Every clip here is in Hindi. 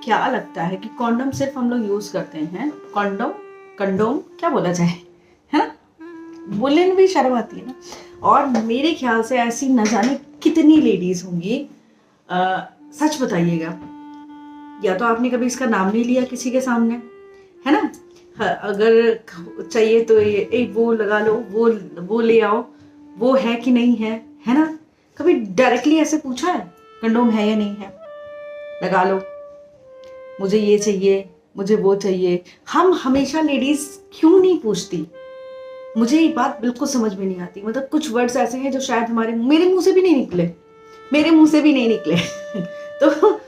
क्या लगता है कि कॉन्डम सिर्फ हम लोग यूज करते हैं? कंडोम क्या बोला जाए, है ना? बोलने में भी शर्म आती है ना। और मेरे ख्याल से ऐसी न जाने कितनी लेडीज होंगी, सच बताइएगा, या तो आपने कभी इसका नाम नहीं लिया किसी के सामने, है ना? अगर चाहिए तो ये वो लगा लो, वो ले आओ, वो है कि नहीं है ना? कभी डायरेक्टली ऐसे पूछा है कंडोम है या नहीं है? लगा लो, मुझे ये चाहिए, मुझे वो चाहिए। हम हमेशा लेडीज क्यों नहीं पूछती? मुझे ये बात बिल्कुल समझ में नहीं आती। मतलब कुछ वर्ड्स ऐसे हैं जो शायद मेरे मुंह से भी नहीं निकले तो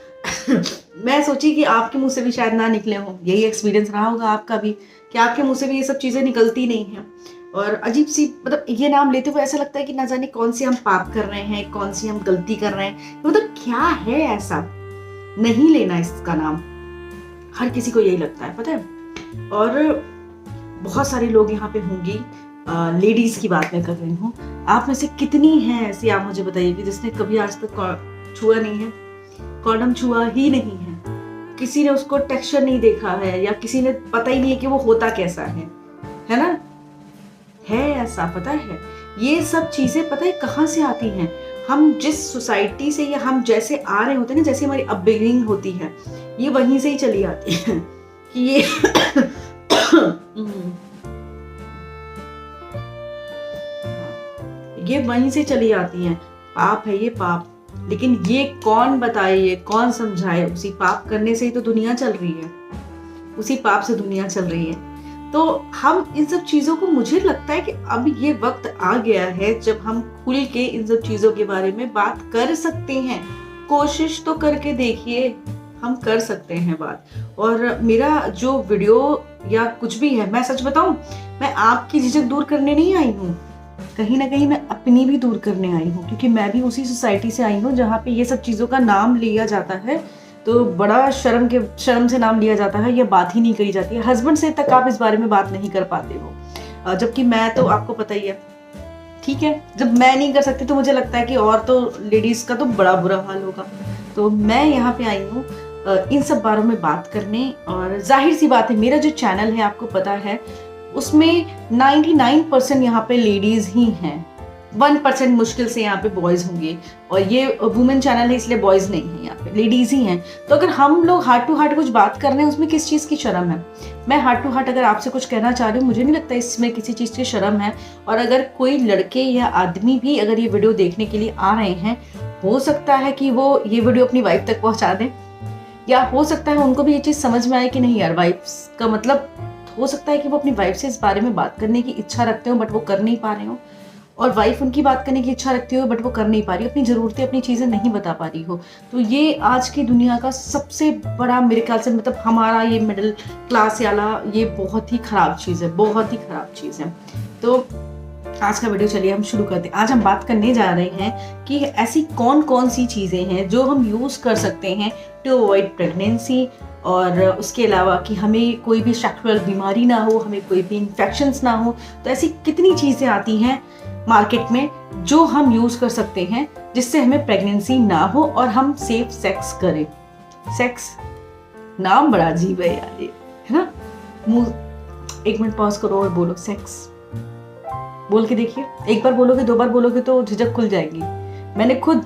मैं सोची कि आपके मुंह से भी शायद ना निकले हों। यही एक्सपीरियंस रहा होगा आपका भी कि आपके मुंह से भी ये सब चीजें निकलती नहीं हैं। और अजीब सी, मतलब ये नाम लेते हुए ऐसा लगता है कि ना जाने कौन सी हम पाप कर रहे हैं, कौन सी हम गलती कर रहे हैं। मतलब क्या है ऐसा, नहीं लेना इसका नाम। हर किसी को यही लगता है, पता है। और बहुत सारे लोग यहाँ पे होंगी, लेडीज की बात मैं कर रही हूँ। आप में से कितनी हैं ऐसी, आप मुझे बताइए, कि जिसने कभी आज तक छुआ नहीं है, कॉन्डम छुआ ही नहीं है, किसी ने उसको टेक्सचर नहीं देखा है, या किसी ने पता ही नहीं है कि वो होता कैसा है ना? है ऐसा, पता है। ये सब चीजें पता है कहाँ से आती हैं? हम जिस सोसाइटी से या हम जैसे आ रहे होते हैं ना, जैसे हमारी अपब्रिंगिंग होती है, ये वहीं से ही चली आती है कि ये वहीं से चली आती हैं। पाप है ये, पाप। लेकिन ये कौन बताए, ये कौन समझाए? उसी पाप करने से ही तो दुनिया चल रही है, उसी पाप से दुनिया चल रही है। तो हम इन सब चीजों को, मुझे लगता है कि अब ये वक्त आ गया है जब हम खुल के इन सब चीजों के बारे में बात कर सकते हैं। कोशिश तो करके देखिए, हम कर सकते हैं बात। और मेरा जो वीडियो या कुछ भी है, मैं सच बताऊं, मैं आपकी झिझक दूर करने नहीं आई हूँ, कहीं ना कहीं मैं अपनी भी दूर करने आई हूँ। क्योंकि मैं भी उसी सोसाइटी से आई हूँ जहाँ पे ये सब चीज़ों का नाम लिया जाता है तो बड़ा शर्म से नाम लिया जाता है, ये बात ही नहीं करी जाती है। हस्बैंड से तक आप इस बारे में बात नहीं कर पाते हो, जबकि मैं तो, आपको पता ही है, ठीक है। जब मैं नहीं कर सकती तो मुझे लगता है कि और तो लेडीज का तो बड़ा बुरा हाल होगा। तो मैं यहाँ पे आई हूँ इन सब बारों में बात करने। और जाहिर सी बात है, मेरा जो चैनल है आपको पता है, उसमें 99% यहाँ पे लेडीज ही हैं, 1% मुश्किल से यहाँ पे बॉयज होंगे। और ये वुमेन चैनल है, इसलिए बॉयज नहीं है, यहाँ पे लेडीज ही हैं। तो अगर हम लोग हार्ट टू हार्ट कुछ बात कर रहे हैं, उसमें किस चीज़ की शर्म है? मैं हार्ट टू हार्ट अगर आपसे कुछ कहना चाह रही हूँ, मुझे नहीं लगता इसमें किसी चीज़ की शर्म है। और अगर कोई लड़के या आदमी भी अगर ये वीडियो देखने के लिए आ रहे हैं, हो सकता है कि वो ये वीडियो अपनी वाइफ तक पहुँचा दें, या हो सकता है उनको भी ये चीज़ समझ में आए कि नहीं यार, वाइफ का मतलब, हो सकता है कि वो अपनी वाइफ से इस बारे में बात करने की इच्छा रखते हो बट वो कर नहीं पा रहे हो, और वाइफ उनकी बात करने की इच्छा रखती हो बट वो कर नहीं पा रही, अपनी ज़रूरतें, अपनी चीज़ें नहीं बता पा रही हो। तो ये आज की दुनिया का सबसे बड़ा, मेरे ख्याल से, मतलब हमारा ये मिडिल क्लास वाला, ये बहुत ही ख़राब चीज़ है, बहुत ही ख़राब चीज़ है। तो आज का वीडियो चलिए हम शुरू करते हैं। आज हम बात करने जा रहे हैं कि ऐसी कौन कौन सी चीज़ें हैं जो हम यूज़ कर सकते हैं टू अवॉइड प्रेगनेंसी, और उसके अलावा कि हमें कोई भी सेक्सुअल बीमारी ना हो, हमें कोई भी इन्फेक्शंस ना हो। तो ऐसी कितनी चीज़ें आती हैं मार्केट में जो हम यूज़ कर सकते हैं जिससे हमें प्रेगनेंसी ना हो और हम सेफ सेक्स करें। सेक्स, नाम बड़ा अजीब है यार ये, है ना? मुँह, एक मिनट पॉज करो और बोलो सेक्स, बोल के देखिए। एक बार बोलोगे, 2 बार बोलोगे तो झिझक खुल जाएगी। मैंने खुद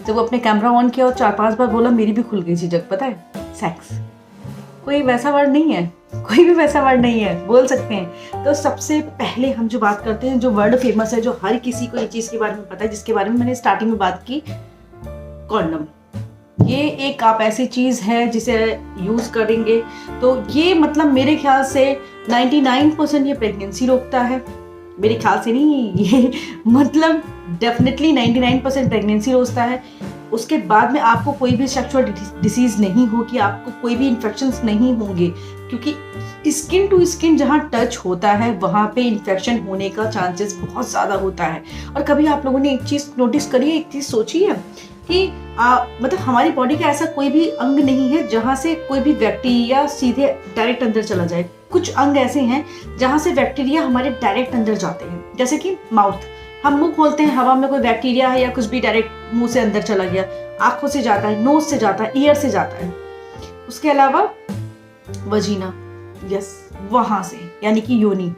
जब अपने कैमरा ऑन किया और 4-5 बार बोला, मेरी भी खुल गई झिझक, पता है। सेक्स कोई वैसा वर्ड नहीं है, कोई भी वैसा वर्ड नहीं है, बोल सकते हैं। तो सबसे पहले हम जो बात करते हैं, जो वर्ड फेमस है, जो हर किसी को ये चीज़ के बारे में पता है, जिसके बारे में मैंने स्टार्टिंग में बात की, कॉन्डम। ये एक आप ऐसी चीज़ है जिसे यूज़ करेंगे तो ये, मतलब मेरे ख्याल से 99% ये प्रेगनेंसी रोकता है। मेरे ख्याल से नहीं, ये मतलब डेफिनेटली 99% प्रेगनेंसी रोकता है। उसके बाद में आपको कोई भी सेक्सुअल डिसीज़ नहीं होगी, आपको कोई भी इन्फेक्शंस नहीं होंगे, क्योंकि स्किन टू स्किन जहाँ टच होता है वहाँ पे इन्फेक्शन होने का चांसेस बहुत ज़्यादा होता है। और कभी आप लोगों ने एक चीज़ नोटिस करी है, एक चीज़ सोची है कि मतलब हमारी बॉडी का ऐसा कोई भी अंग नहीं है जहाँ से कोई भी बैक्टीरिया सीधे डायरेक्ट अंदर चला जाए। कुछ अंग ऐसे हैं जहाँ से बैक्टीरिया हमारे डायरेक्ट अंदर जाते हैं, जैसे कि माउथ। हम मुंह खोलते हैं, हवा में कोई बैक्टीरिया है या कुछ भी डायरेक्ट मुंह से अंदर चला गया, आंखों से जाता है, नोज से जाता है, ईयर से जाता है। उसके अलावा वजीना, यस, वहां से यानी कि योनि,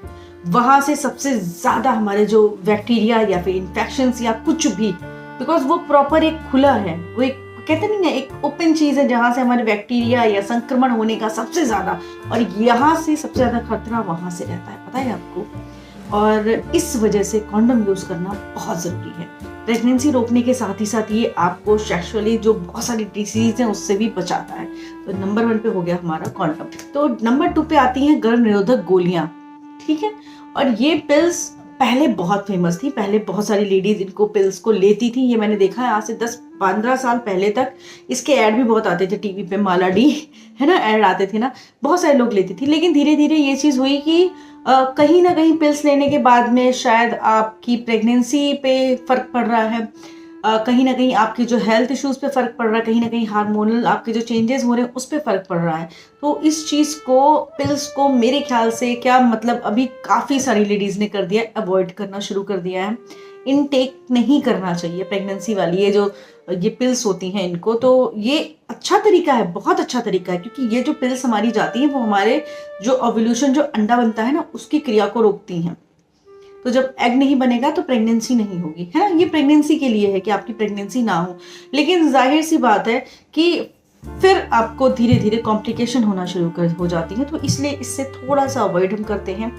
वहां से सबसे ज्यादा हमारे जो बैक्टीरिया या फिर इन्फेक्शंस या कुछ भी, बिकॉज वो प्रॉपर एक खुला है, वो एक कहते नहीं ना एक ओपन चीज है जहां से हमारे बैक्टीरिया या संक्रमण होने का सबसे ज्यादा, और यहाँ से सबसे ज्यादा खतरा वहां से रहता है, पता है आपको। और इस वजह से कॉन्डम यूज करना बहुत जरूरी है। प्रेगनेंसी रोकने के साथ ही ये आपको सेक्सुअली जो बहुत सारी डिसीज हैं उससे भी बचाता है। तो नंबर 1 पे हो गया हमारा कॉन्डम। तो नंबर 2 पे आती हैं गर्भ निरोधक गोलियां, ठीक है। और ये पिल्स पहले बहुत फेमस थी, पहले बहुत सारी लेडीज इनको पिल्स को लेती थी, ये मैंने देखा है आज से 10-15 साल पहले तक इसके ऐड भी बहुत आते थे टीवी पे, माला डी है ना, ऐड आते थे ना, बहुत सारे लोग लेते थे। लेकिन धीरे धीरे ये चीज़ हुई कि कहीं ना कहीं पिल्स लेने के बाद में शायद आपकी प्रेगनेंसी पे फर्क पड़ रहा है, कहीं ना कहीं आपकी जो हेल्थ इश्यूज पे फर्क पड़ रहा है, कहीं ना कहीं हार्मोनल आपके जो चेंजेस हो रहे हैं उस पर फर्क पड़ रहा है। तो इस चीज़ को, पिल्स को मेरे ख्याल से क्या मतलब अभी काफ़ी सारी लेडीज़ ने कर दिया, अवॉइड करना शुरू कर दिया है, इनटेक नहीं करना चाहिए प्रेगनेंसी वाली ये पिल्स होती हैं इनको। तो ये अच्छा तरीका है, बहुत अच्छा तरीका है, क्योंकि ये जो पिल्स हमारी जाती हैं वो हमारे जो ओव्यूलेशन, जो अंडा बनता है ना, उसकी क्रिया को रोकती हैं। तो जब एग नहीं बनेगा तो प्रेगनेंसी नहीं होगी, है ना। ये प्रेगनेंसी के लिए है कि आपकी प्रेगनेंसी ना हो, लेकिन जाहिर सी बात है कि फिर आपको धीरे धीरे कॉम्प्लिकेशन होना शुरू हो जाती है। तो इसलिए इससे थोड़ा सा अवॉइड हम करते हैं।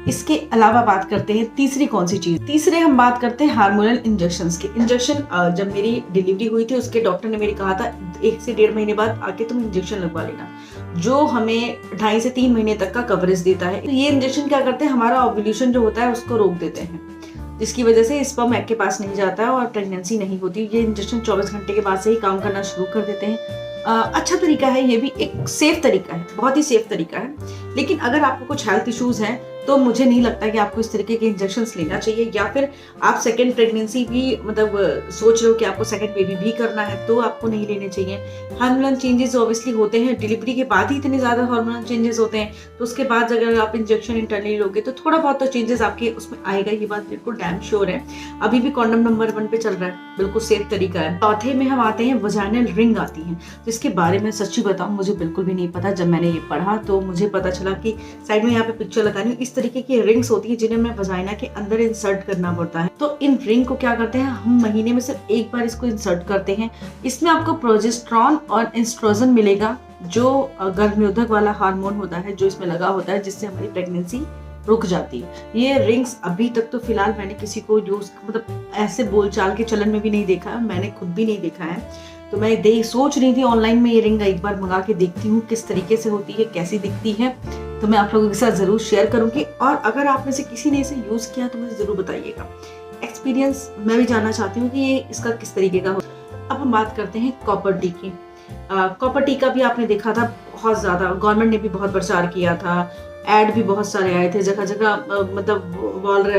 इसके अलावा बात करते हैं तीसरी कौन सी चीज, तीसरे हम बात करते हैं हार्मोनल इंजेक्शंस के। इंजेक्शन जब मेरी डिलीवरी हुई थी उसके डॉक्टर ने मेरे कहा था 1 से 1.5 महीने बाद आके तुम इंजेक्शन लगवा लेना, जो हमें 2.5 से 3 महीने तक का कवरेज देता है। तो ये इंजेक्शन क्या करते हैं, हमारा ओव्यूलेशन जो होता है उसको रोक देते हैं, जिसकी वजह से स्पर्म एग के पास नहीं जाता है और प्रेगनेंसी नहीं होती। ये इंजेक्शन 24 घंटे के बाद से ही काम करना शुरू कर देते हैं। अच्छा तरीका है, ये भी एक सेफ तरीका है, बहुत ही सेफ तरीका है। लेकिन अगर आपको कुछ हेल्थ इश्यूज हैं तो मुझे नहीं लगता कि आपको इस तरीके के इंजेक्शंस लेना चाहिए, या फिर आप सेकंड प्रेगनेंसी भी मतलब सोच रहे हो कि आपको सेकंड बेबी भी करना है तो आपको नहीं लेने चाहिए। हार्मोनल चेंजेस ऑब्वियसली होते हैं, डिलीवरी के बाद ही इतने ज़्यादा हार्मोनल चेंजेस होते हैं, तो उसके बाद अगर आप इंजेक्शन इंटरनली लोगे तो थोड़ा बहुत तो चेंजेस आपके उसमें आएगा, ये बात बिल्कुल डैम श्योर है। अभी भी कॉन्डम नंबर 1 पे चल रहा है, बिल्कुल सेफ तरीका है। चौथे में हम आते हैं वजाइनल रिंग आती है, तो इसके बारे में सच्ची बताऊं मुझे बिल्कुल भी नहीं पता। जब मैंने ये पढ़ा तो मुझे पता चला कि साइड में यहाँ पे पिक्चर लगानी, इस तरीके की रिंग्स होती है जिन्हें हमें वजाइना के अंदर इंसर्ट करना पड़ता है। तो इन रिंग को क्या करते हैं, हम महीने में सिर्फ एक बार इसको इंसर्ट करते हैं। इसमें आपको प्रोजेस्टेरॉन और एस्ट्रोजन मिलेगा, जो गर्भनिरोधक वाला हार्मोन होता है जो इसमें लगा होता है, जिससे हमारी प्रेगनेंसी रुक जाती है। ये रिंग्स अभी तक तो फिलहाल मैंने किसी को यूज मतलब ऐसे बोलचाल के चलन में भी नहीं देखा है, मैंने खुद भी नहीं देखा है। तो मैं सोच रही थी ऑनलाइन में ये रिंग एक बार मंगा के देखती हूँ किस तरीके से होती है, कैसी दिखती है, तो मैं आप लोगों के साथ जरूर शेयर करूंगी। और अगर आप में से किसी ने इसे यूज किया तो मुझे जरूर बताइएगा, एक्सपीरियंस मैं भी जानना चाहती हूँ कि ये इसका किस तरीके का हो। अब हम बात करते हैं कॉपर टी की। कॉपर टी का भी आपने देखा था बहुत ज्यादा, गवर्नमेंट ने भी बहुत प्रचार किया था, एड भी बहुत सारे आए थे, जगह जगह मतलब वॉल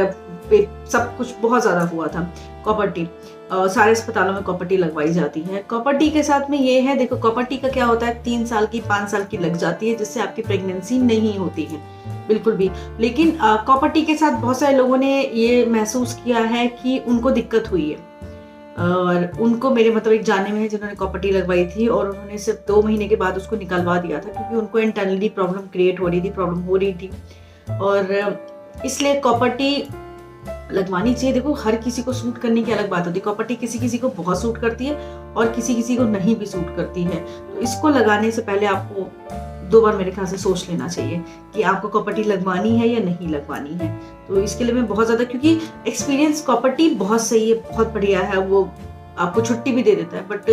पे सब कुछ बहुत ज्यादा हुआ था। कॉपर टी सारे अस्पतालों में कॉपर टी लगवाई जाती है। कॉपर टी के साथ में ये है, देखो कॉपर टी का क्या होता है, 3 साल की 5 साल की लग जाती है, जिससे आपकी प्रेगनेंसी नहीं होती है बिल्कुल भी। लेकिन कॉपर टी के साथ बहुत सारे लोगों ने ये महसूस किया है कि उनको दिक्कत हुई है, और उनको मेरे मतलब एक जानने में है जिन्होंने कॉपर टी लगवाई थी और उन्होंने सिर्फ 2 महीने के बाद उसको निकलवा दिया था, क्योंकि उनको इंटरनली प्रॉब्लम क्रिएट हो रही थी, प्रॉब्लम हो रही थी। और इसलिए कॉपर टी लगवानी चाहिए। देखो हर किसी को सूट करने की अलग बात होती है, कॉपर टी किसी किसी को बहुत सूट करती है और किसी किसी को नहीं भी सूट करती है। तो इसको लगाने से पहले आपको 2 बार मेरे ख्याल से सोच लेना चाहिए कि आपको कॉपर टी लगवानी है या नहीं लगवानी है। तो इसके लिए मैं बहुत ज़्यादा, क्योंकि एक्सपीरियंस कॉपर टी बहुत सही है, बहुत बढ़िया है, वो आपको छुट्टी भी दे देता है, बट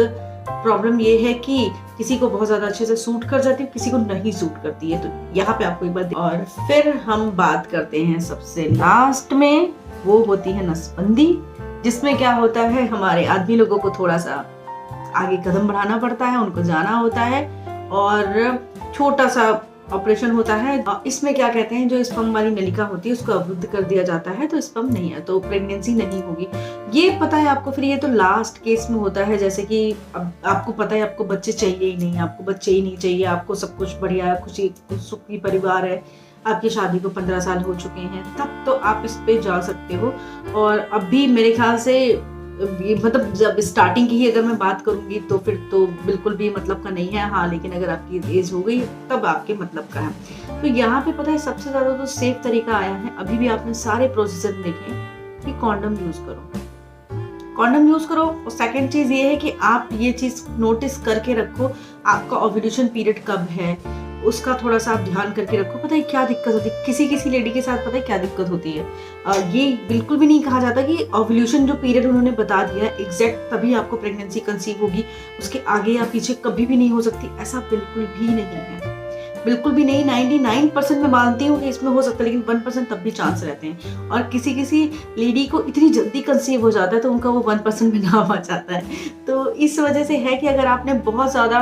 प्रॉब्लम ये है कि किसी को बहुत ज़्यादा अच्छे से सूट कर जाती है, किसी को नहीं सूट करती है। तो यहाँ पे आपको एक बात। और फिर हम बात करते हैं सबसे लास्ट में, वो होती है नसबंदी, जिसमें क्या होता है, हमारे आदमी लोगों को थोड़ा सा आगे कदम बढ़ाना पड़ता है, उनको जाना होता है और छोटा सा ऑपरेशन होता है। इसमें क्या कहते हैं, जो स्पर्म वाली नलिका होती है उसको अवरुद्ध कर दिया जाता है, तो स्पर्म नहीं है, तो प्रेगनेंसी नहीं होगी, ये पता है आपको। फिर ये तो लास्ट केस में होता है, जैसे कि अब आपको पता है आपको बच्चे चाहिए ही नहीं, आपको बच्चे ही नहीं चाहिए, आपको सब कुछ बढ़िया है, खुशी सुखी परिवार है, आपकी शादी को 15 साल हो चुके हैं, तब तो आप इस पे जा सकते हो। और अब भी मेरे ख्याल से ये मतलब जब स्टार्टिंग की ही अगर मैं बात करूंगी तो फिर तो बिल्कुल भी मतलब का नहीं है। हाँ, लेकिन अगर आपकी एज हो गई तब आपके मतलब का है। तो यहाँ पे पता है सबसे ज़्यादा तो सेफ तरीका आया है, अभी भी आपने सारे प्रोसीजर देखे हैं कि कॉन्डम यूज़ करो, कॉन्डम यूज़ करो। और सेकेंड चीज़ ये है कि आप ये चीज़ नोटिस करके रखो आपका ओव्यूलेशन पीरियड कब है, उसका थोड़ा सा आप ध्यान करके रखो। पता है क्या दिक्कत होती है किसी किसी लेडी के साथ, पता है क्या दिक्कत होती है, ये बिल्कुल भी नहीं कहा जाता कि ओव्यूलेशन जो पीरियड उन्होंने बता दिया है एग्जैक्ट तभी आपको प्रेगनेंसी कंसीव होगी, उसके आगे या पीछे कभी भी नहीं हो सकती, ऐसा बिल्कुल भी नहीं है, बिल्कुल भी नहीं। 99% मैं मानती हूँ कि इसमें हो सकता है, लेकिन 1% तब भी चांस रहते हैं। और किसी किसी लेडी को इतनी जल्दी कंसीव हो जाता है तो उनका वो 1% भी नाम आ जाता है। तो इस वजह से है कि अगर आपने बहुत ज़्यादा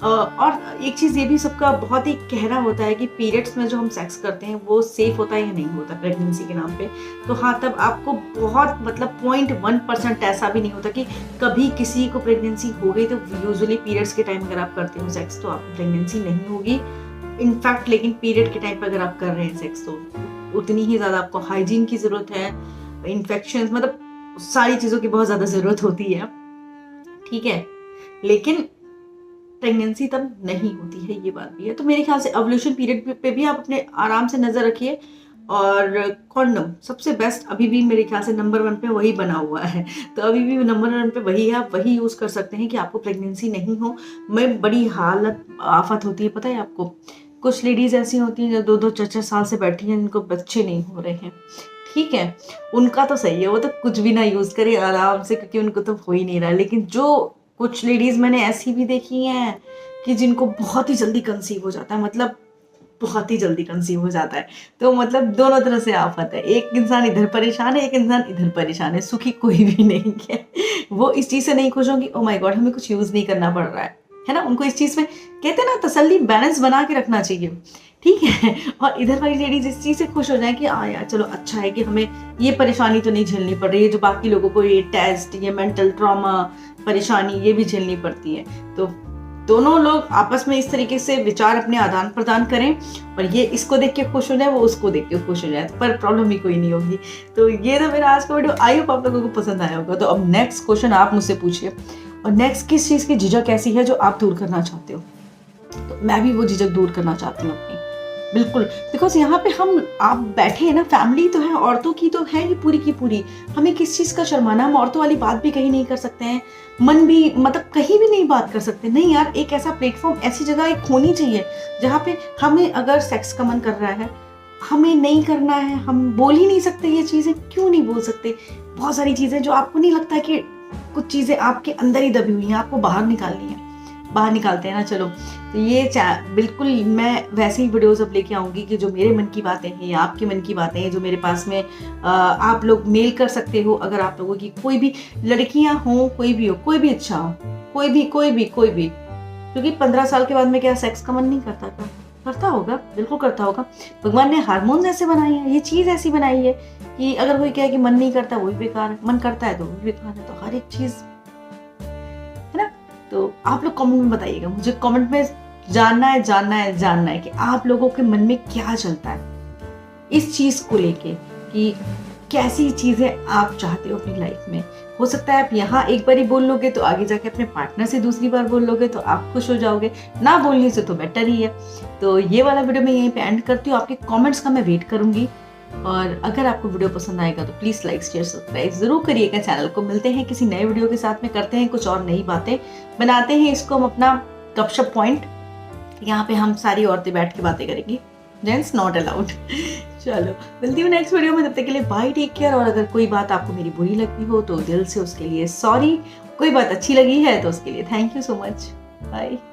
और एक चीज़ ये भी सबका बहुत ही कहना होता है कि पीरियड्स में जो हम सेक्स करते हैं वो सेफ होता है या नहीं होता प्रेगनेंसी के नाम पे। तो हाँ, तब आपको बहुत मतलब 0.1% ऐसा भी नहीं होता कि कभी किसी को प्रेगनेंसी हो गई। तो यूजुअली पीरियड्स के टाइम अगर आप करते हो सेक्स तो आपको प्रेगनेंसी नहीं होगी इनफैक्ट, लेकिन पीरियड के टाइम पर अगर आप कर रहे हैं सेक्स तो उतनी ही ज़्यादा आपको हाइजीन की ज़रूरत है, इन्फेक्शन मतलब सारी चीज़ों की बहुत ज़्यादा ज़रूरत होती है, ठीक है। लेकिन प्रेगनेंसी तब नहीं होती है, ये बात भी है। तो मेरे ख्याल से ओव्यूलेशन पीरियड पे भी आप अपने आराम से नज़र रखिए। और कॉन्डम सबसे बेस्ट अभी भी मेरे ख्याल से नंबर 1 पे वही बना हुआ है। तो अभी भी नंबर 1 पे वही है, आप वही यूज़ कर सकते हैं कि आपको प्रेगनेंसी नहीं हो। मैं बड़ी हालत आफत होती है, पता है आपको, कुछ लेडीज़ ऐसी होती हैं जो 2-2 4-4 साल से बैठी हैं जिनको बच्चे नहीं हो रहे हैं, ठीक है। उनका तो सही है, वो तो कुछ भी ना यूज़ करे आराम से, क्योंकि उनको तो हो ही नहीं रहा। लेकिन जो कुछ लेडीज़ मैंने ऐसी भी देखी हैं कि जिनको बहुत ही जल्दी कंसीव हो जाता है, मतलब बहुत ही जल्दी कंसीव हो जाता है। तो मतलब दोनों तरह से आफत है, एक इंसान इधर परेशान है, एक इंसान इधर परेशान है, सुखी कोई भी नहीं है। वो इस चीज़ से नहीं खुश होंगी ओ माय गॉड हमें कुछ यूज़ नहीं करना पड़ रहा है ना। उनको इस चीज़ में कहते हैं ना तसल्ली, बैलेंस बना के रखना चाहिए, ठीक है। और इधर वाली लेडीज इस चीज़ से खुश हो जाए कि हाँ यार चलो अच्छा है कि हमें ये परेशानी तो नहीं झेलनी पड़ रही है जो बाकी लोगों को ये टेस्ट, ये मेंटल ट्रॉमा, परेशानी ये भी झेलनी पड़ती है। तो दोनों लोग आपस में इस तरीके से विचार अपने आदान प्रदान करें और ये इसको देख के खुश हो जाए, वो उसको देख के खुश हो जाए, पर प्रॉब्लम ही कोई नहीं होगी। तो ये था मेरा आज का वीडियो, आई होप आप लोगों को पसंद आया होगा। तो अब नेक्स्ट क्वेश्चन आप मुझसे पूछिए, और नेक्स्ट किस चीज़ की झिझक ऐसी है जो आप दूर करना चाहते हो। तो मैं भी वो झिझक दूर करना चाहती हूँ अपनी, बिल्कुल। बिकॉज यहाँ पे हम आप बैठे हैं ना, फैमिली तो है, औरतों की तो है ये पूरी की पूरी, हमें किस चीज़ का शर्माना, हम औरतों वाली बात भी कहीं नहीं कर सकते हैं, मन भी मतलब कहीं भी नहीं बात कर सकते। नहीं यार, एक ऐसा प्लेटफॉर्म, ऐसी जगह एक होनी चाहिए जहाँ पे हमें अगर सेक्स का मन कर रहा है, हमें नहीं करना है, हम बोल ही नहीं सकते ये चीज़ें। क्यों नहीं बोल सकते? बहुत सारी चीज़ें जो आपको नहीं लगता कि कुछ चीज़ें आपके अंदर ही दबी हुई हैं, आपको बाहर निकालनी है, बाहर निकालते हैं ना। चलो, तो ये बिल्कुल मैं वैसे ही वीडियोस अब लेके आऊँगी कि जो मेरे मन की बातें हैं या आपके मन की बातें हैं, जो मेरे पास में आप लोग मेल कर सकते हो। अगर आप लोगों की कोई भी लड़कियां हो, कोई भी हो, कोई भी इच्छा हो, कोई भी, क्योंकि 15 साल के बाद में क्या सेक्स का मन नहीं करता? क्या करता होगा? बिल्कुल करता होगा। भगवान ने हार्मोन्स ऐसे बनाए हैं, ये चीज़ ऐसी बनाई है कि अगर कोई कहे कि मन नहीं करता वही बेकार है, मन करता है तो वही बेकार है। तो हर एक चीज़ है ना। तो आप लोग कमेंट में बताइएगा, मुझे कमेंट में जानना है कि आप लोगों के मन में क्या चलता है इस चीज़ को लेके, कि कैसी चीज़ें आप चाहते हो अपनी लाइफ में। हो सकता है आप यहाँ एक बार ही बोल लोगे तो आगे जाके अपने पार्टनर से दूसरी बार बोल लोगे तो आप खुश हो जाओगे, ना बोलने से तो बेटर ही है। तो ये वाला वीडियो मैं यहीं पे एंड करती हूँ, आपके कमेंट्स का मैं वेट करूँगी। और अगर आपको वीडियो पसंद आएगा तो प्लीज़ लाइक शेयर सब्सक्राइब जरूर करिएगा चैनल को। मिलते हैं किसी नए वीडियो के साथ में, करते हैं कुछ और नई बातें, बनाते हैं इसको हम अपना गपशप पॉइंट। यहाँ पे हम सारी औरतें बैठ के बातें करेंगी, जेंट्स नॉट अलाउड। चलो, मिलती हूँ नेक्स्ट वीडियो में, तब तक के लिए बाय, टेक केयर। और अगर कोई बात आपको मेरी बुरी लगी हो तो दिल से उसके लिए सॉरी, कोई बात अच्छी लगी है तो उसके लिए thank you so much, bye.